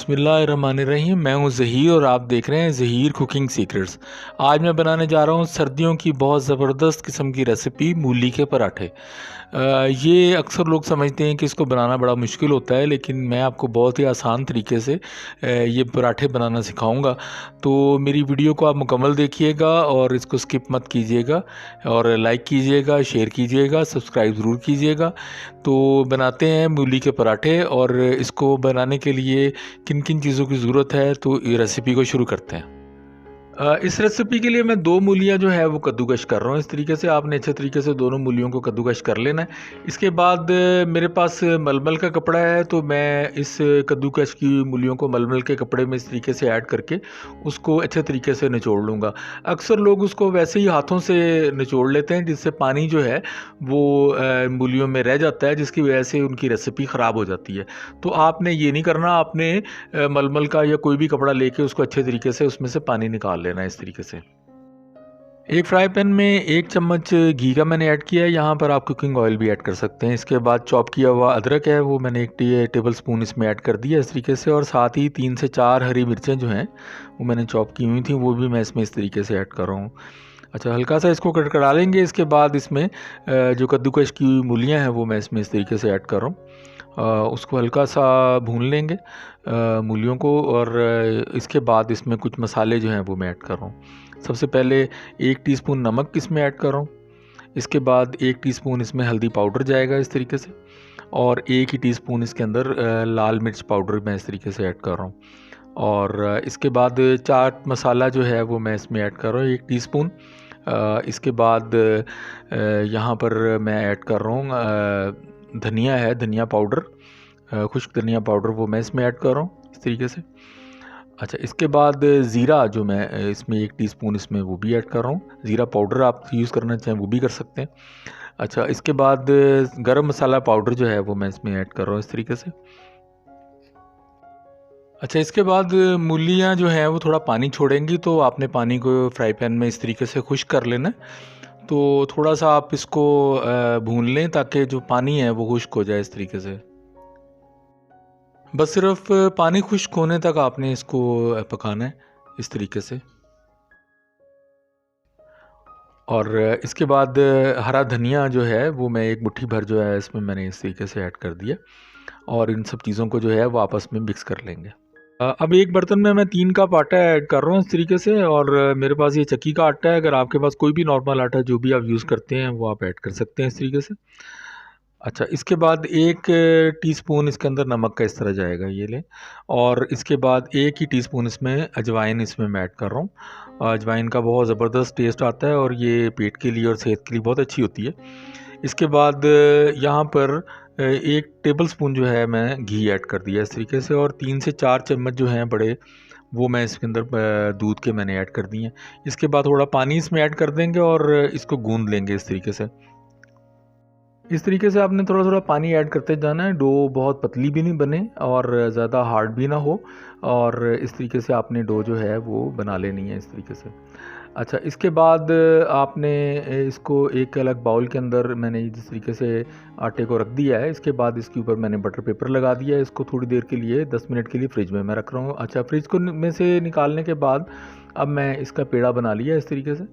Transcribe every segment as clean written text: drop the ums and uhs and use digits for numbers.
बिस्मिल्लाहिर्रहमानिर्रहीम। मैं हूं ज़हीर और आप देख रहे हैं ज़हीर कुकिंग सीक्रेट्स। आज मैं बनाने जा रहा हूं सर्दियों की बहुत ज़बरदस्त किस्म की रेसिपी मूली के पराठे। ये अक्सर लोग समझते हैं कि इसको बनाना बड़ा मुश्किल होता है, लेकिन मैं आपको बहुत ही आसान तरीके से ये पराठे बनाना सिखाऊंगा। तो मेरी वीडियो को आप मुकम्मल देखिएगा और इसको स्किप मत कीजिएगा, और लाइक कीजिएगा, शेयर कीजिएगा, सब्सक्राइब ज़रूर कीजिएगा। तो बनाते हैं मूली के पराठे, और इसको बनाने के लिए किन किन चीज़ों की ज़रूरत है, तो ये रेसिपी को शुरू करते हैं। इस रेसिपी के लिए मैं 2 मूलियाँ जो है वो कद्दूकश कर रहा हूँ। इस तरीके से आपने अच्छे तरीके से दोनों मूलियों को कद्दूकश कर लेना है। इसके बाद मेरे पास मलमल का कपड़ा है, तो मैं इस कद्दूकश की मूलियों को मलमल के कपड़े में इस तरीके से ऐड करके उसको अच्छे तरीके से निचोड़ लूँगा। अक्सर लोग उसको वैसे ही हाथों से निचोड़ लेते हैं, जिससे पानी जो है वो मूलियों में रह जाता है, जिसकी वजह से उनकी रेसिपी ख़राब हो जाती है। तो आपने ये नहीं करना, आपने मलमल का या कोई भी कपड़ा लेके उसको अच्छे तरीके से उसमें से पानी निकाल लेना है इस तरीके से। एक फ्राई पैन में 1 चम्मच घी का मैंने ऐड किया है। यहाँ पर आप कुकिंग ऑयल भी ऐड कर सकते हैं। इसके बाद चॉप किया हुआ अदरक है, वो मैंने 1 टेबल स्पून इसमें ऐड कर दिया इस तरीके से, और साथ ही 3 से 4 हरी मिर्चें जो हैं वो मैंने चॉप की हुई थी, वो भी मैं इसमें इस तरीके से ऐड कर रहा हूँ। अच्छा, हल्का सा इसको कड़कड़ा लेंगे। इसके बाद इसमें जो कद्दूकश की मूलियाँ हैं वो मैं इसमें इस तरीके से ऐड कर रहा हूँ। उसको हल्का सा भून लेंगे मूलियों को, और इसके बाद इसमें कुछ मसाले जो हैं वो मैं ऐड कर रहा हूँ। सबसे पहले 1 टीस्पून नमक इसमें ऐड कर रहा हूँ। इसके बाद 1 टीस्पून इसमें हल्दी पाउडर जाएगा इस तरीके से, और 1 ही टीस्पून इसके अंदर लाल मिर्च पाउडर मैं इस तरीके से ऐड कर रहा हूँ। और इसके बाद चाट मसाला जो है वो मैं इसमें ऐड कर रहा हूँ 1 टीस्पून। इसके बाद यहाँ पर मैं ऐड कर रहा हूँ धनिया है, धनिया पाउडर, खुश्क धनिया पाउडर, वो मैं इसमें ऐड कर रहा हूँ इस तरीके से। अच्छा, इसके बाद ज़ीरा जो मैं इसमें 1 टीस्पून इसमें वो भी ऐड कर रहा हूँ। ज़ीरा पाउडर आप यूज़ करना चाहें वो भी कर सकते हैं। अच्छा, इसके बाद गरम मसाला पाउडर जो है वो मैं इसमें ऐड कर रहा हूँ इस तरीके से। अच्छा, इसके बाद मूलियाँ जो हैं वो थोड़ा पानी छोड़ेंगी, तो आपने पानी को फ्राई पैन में इस तरीके से खुश्क कर लेना है। तो थोड़ा-सा आप इसको भून लें ताकि जो पानी है वो खुश्क हो जाए इस तरीके से। बस सिर्फ़ पानी खुश्क होने तक आपने इसको पकाना है इस तरीके से। और इसके बाद हरा धनिया जो है वो मैं 1 मुट्ठी भर जो है इसमें मैंने इस तरीके से ऐड कर दिया, और इन सब चीज़ों को जो है वो आपस में मिक्स कर लेंगे। अब एक बर्तन में मैं 3 कप आटा ऐड कर रहा हूँ इस तरीके से, और मेरे पास ये चक्की का आटा है। अगर आपके पास कोई भी नॉर्मल आटा जो भी आप यूज़ करते हैं वो आप ऐड कर सकते हैं इस तरीके से। अच्छा, इसके बाद 1 टीस्पून इसके अंदर नमक का इस तरह जाएगा, ये लें। और इसके बाद 1 ही टीस्पून इसमें अजवाइन इसमें मैं ऐड कर रहा हूँ। अजवाइन का बहुत ज़बरदस्त टेस्ट आता है, और ये पेट के लिए और सेहत के लिए बहुत अच्छी होती है। इसके बाद यहाँ पर 1 टेबलस्पून जो है मैं घी ऐड कर दिया इस तरीके से, और 3 से 4 चम्मच जो हैं बड़े, वो मैं इसके अंदर दूध के मैंने ऐड कर दिए हैं। इसके बाद थोड़ा पानी इसमें ऐड कर देंगे और इसको गूँध लेंगे इस तरीके से। इस तरीके से आपने थोड़ा-थोड़ा पानी ऐड करते जाना है। डो बहुत पतली भी नहीं बने और ज़्यादा हार्ड भी ना हो, और इस तरीके से आपने डो जो है वो बना लेनी है इस तरीके से। अच्छा, इसके बाद आपने इसको एक अलग बाउल के अंदर मैंने जिस तरीके से आटे को रख दिया है, इसके बाद इसके ऊपर मैंने बटर पेपर लगा दिया है। इसको थोड़ी देर के लिए 10 मिनट के लिए फ्रिज में मैं रख रहा हूँ। अच्छा, फ्रिज को में से निकालने के बाद अब मैं इसका पेड़ा बना लिया इस तरीके से,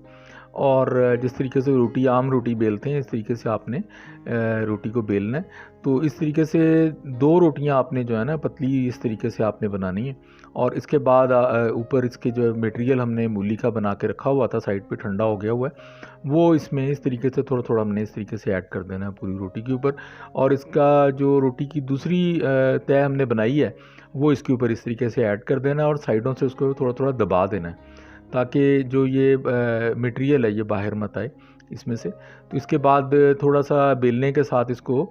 और जिस तरीके से रोटी आम रोटी बेलते हैं इस तरीके से आपने रोटी को बेलना है। तो इस तरीके से 2 रोटियां आपने जो है ना पतली इस तरीके से आपने बनानी है। और इसके बाद ऊपर इसके जो मटेरियल हमने मूली का बना के रखा हुआ था साइड पे, ठंडा हो गया हुआ है, वो इसमें इस तरीके से थोड़ा थोड़ा हमने इस तरीके से ऐड कर देना है पूरी रोटी के ऊपर। और इसका जो रोटी की दूसरी तय हमने बनाई है वो इसके ऊपर इस तरीके से ऐड कर देना है, और साइडों से उसको थोड़ा थोड़ा दबा देना है ताकि जो ये मटेरियल है ये बाहर मत आए इसमें से। तो इसके बाद थोड़ा सा बेलने के साथ इसको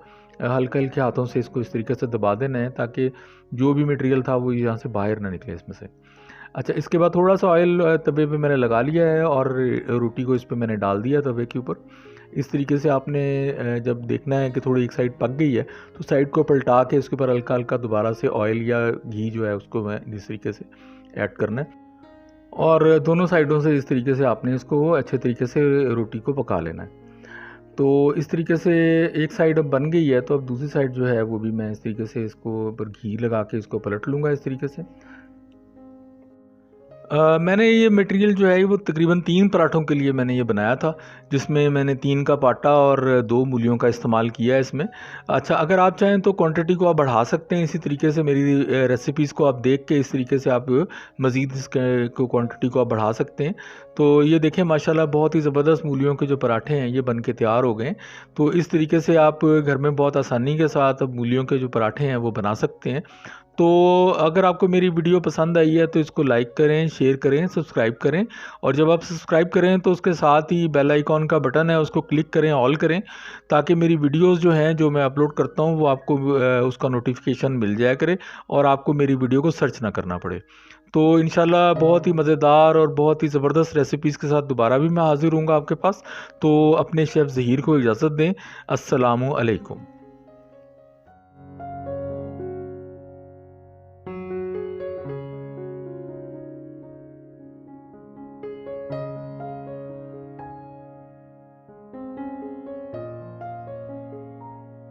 हल्के हल्के हाथों से इसको इस तरीके से दबा देना है ताकि जो भी मटेरियल था वो यहाँ से बाहर ना निकले इसमें से। अच्छा, इसके बाद थोड़ा सा ऑयल तवे पे मैंने लगा लिया है, और रोटी को इस पे मैंने डाल दिया तवे के ऊपर। इस तरीके से आपने जब देखना है कि थोड़ी एक साइड पक गई है तो साइड को पलटा के इसके ऊपर हल्का हल्का दोबारा से ऑयल या घी जो है उसको मैं इस तरीके से ऐड करना है, और दोनों साइडों से इस तरीके से आपने इसको अच्छे तरीके से रोटी को पका लेना है। तो इस तरीके से एक साइड अब बन गई है, तो अब दूसरी साइड जो है वो भी मैं इस तरीके से इसको ऊपर घी लगा के इसको पलट लूँगा इस तरीके से। मैंने ये मटेरियल जो है वो तकरीबन 3 पराठों के लिए मैंने ये बनाया था, जिसमें मैंने 3 का पाटा और 2 मूलियों का इस्तेमाल किया है इसमें। अच्छा, अगर आप चाहें तो क्वांटिटी को आप बढ़ा सकते हैं, इसी तरीके से मेरी रेसिपीज़ को आप देख के इस तरीके से आप मज़ीद इसके को क्वांटिटी को आप बढ़ा सकते हैं। तो ये देखें माशाल्लाह बहुत ही ज़बरदस्त मूलियों के जो पराठे हैं ये बन के तैयार हो गए हैं। तो इस तरीके से आप घर में बहुत आसानी के साथ अब मूलियों के जो पराठे हैं वो बना सकते हैं। तो अगर आपको मेरी वीडियो पसंद आई है तो इसको लाइक करें, शेयर करें, सब्सक्राइब करें, और जब आप सब्सक्राइब करें तो उसके साथ ही बेल आइकॉन का बटन है उसको क्लिक करें, ऑल करें, ताकि मेरी वीडियोस जो हैं जो मैं अपलोड करता हूं वो आपको उसका नोटिफिकेशन मिल जाया करे और आपको मेरी वीडियो को सर्च ना करना पड़े। तो इंशाल्लाह बहुत ही मज़ेदार और बहुत ही ज़बरदस्त रेसिपीज़ के साथ दोबारा भी मैं हाज़िर हूँगा आपके पास। तो अपने शेफ़ ज़हीर को इजाज़त दें। अस्सलामु अलैकुम।